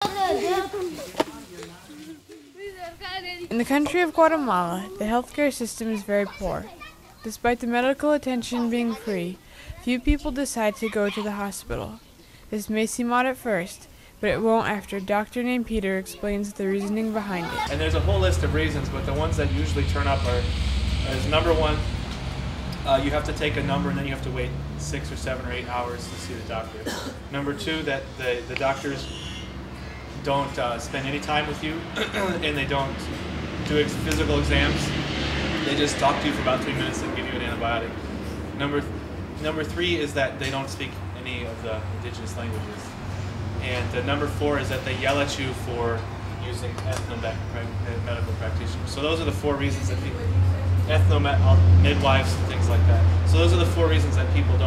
In the country of Guatemala, the healthcare system is very poor. Despite the medical attention being free, few people decide to go to the hospital. This may seem odd at first, but it won't after a doctor named Peter explains the reasoning behind it. And there's a whole list of reasons, but the ones that usually turn up is number one, you have to take a number and then you have to wait 6 or 7 or 8 hours to see the doctor. Number two, that the doctors don't spend any time with you and they don't do physical exams. They just talk to you for about 3 minutes and give you an antibiotic. Number three is that they don't speak any of the indigenous languages. And number four is that they yell at you for using ethno-medical practitioners. So those are the 4 reasons that people, midwives and things like that. So those are the 4 reasons that people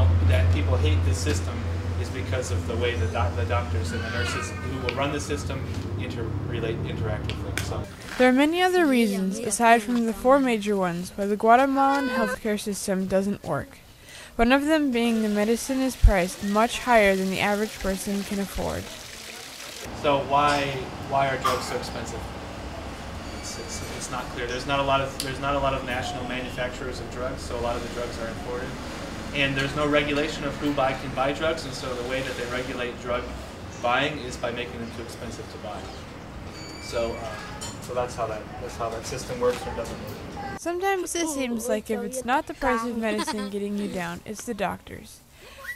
hate this system, is because of the way the doctors and the nurses who will run the system interact with them. So there are many other reasons, aside from the 4 major ones, why the Guatemalan healthcare system doesn't work. One of them being the medicine is priced much higher than the average person can afford. So why are drugs so expensive? It's not clear. There's not a lot of national manufacturers of drugs, so a lot of the drugs are imported. And there's no regulation of who can buy drugs, and so the way that they regulate drug buying is by making them too expensive to buy. So that's how that system works or doesn't work. Sometimes it seems like if it's not the price of medicine getting you down, it's the doctors.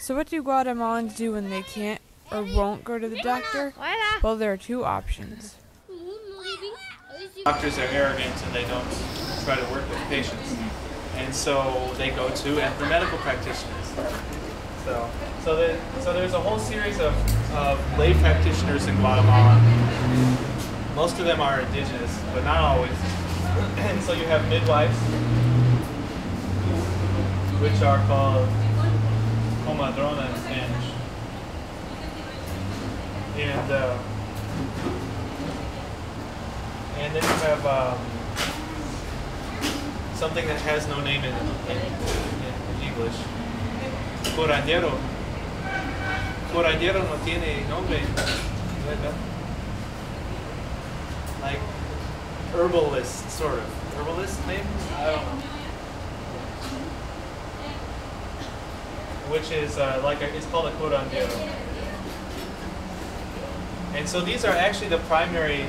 So what do Guatemalans do when they can't or won't go to the doctor? Well, there are 2 options. Doctors are arrogant and they don't try to work with patients. And so they go to ethno-medical practitioners. So there's a whole series of lay practitioners in Guatemala. Most of them are indigenous, but not always. And so you have midwives, which are called comadrona in Spanish. And then you have something that has no name in English. Curandero. Curandero no tiene nombre. Like herbalist, sort of. Herbalist name? I don't know. Which is it's called a curandero. And so these are actually the primary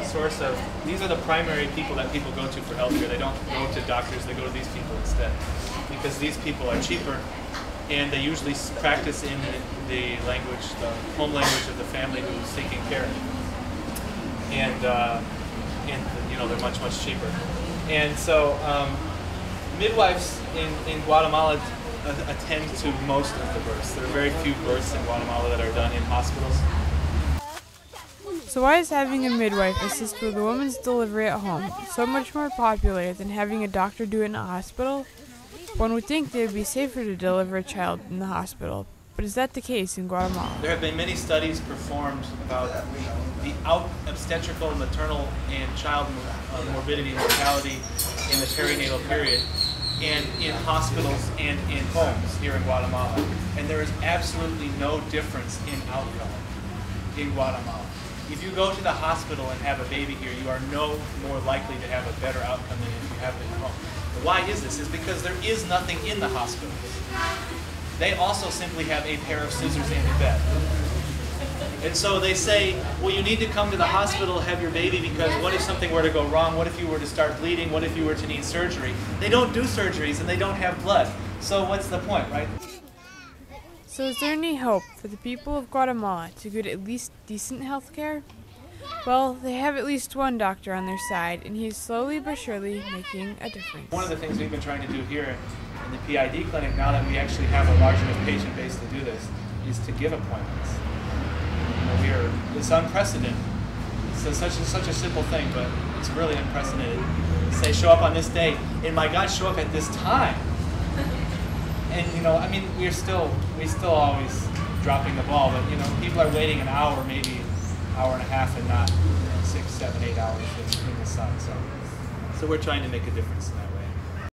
these are the primary people that people go to for healthcare. They don't go to doctors, they go to these people instead. Because these people are cheaper and they usually practice in the language, the home language of the family who's seeking care. And they're much, much cheaper. And so midwives in Guatemala attend to most of the births. There are very few births in Guatemala that are done in hospitals. So why is having a midwife assist with a woman's delivery at home so much more popular than having a doctor do it in a hospital? One would think it would be safer to deliver a child in the hospital, but is that the case in Guatemala? There have been many studies performed about the obstetrical, maternal, and child morbidity and mortality in the perinatal period, and in hospitals and in homes here in Guatemala. And there is absolutely no difference in outcome in Guatemala. If you go to the hospital and have a baby here, you are no more likely to have a better outcome than if you have it at home. But why is this? Is because there is nothing in the hospitals. They also simply have a pair of scissors and a bed. And so they say, well, you need to come to the hospital, have your baby, because what if something were to go wrong? What if you were to start bleeding? What if you were to need surgery? They don't do surgeries and they don't have blood. So what's the point, right? So is there any hope for the people of Guatemala to get at least decent health care? Well, they have at least one doctor on their side, and he's slowly but surely making a difference. One of the things we've been trying to do here in the PID clinic, now that we actually have a large enough patient base to do this, is to give appointments. It's unprecedented. It's such a simple thing, but it's really unprecedented. Say, show up on this day, and my God, show up at this time. And we're still always dropping the ball, but people are waiting an hour, maybe hour and a half, and not 6, 7, 8 hours in the sun. So we're trying to make a difference in that way.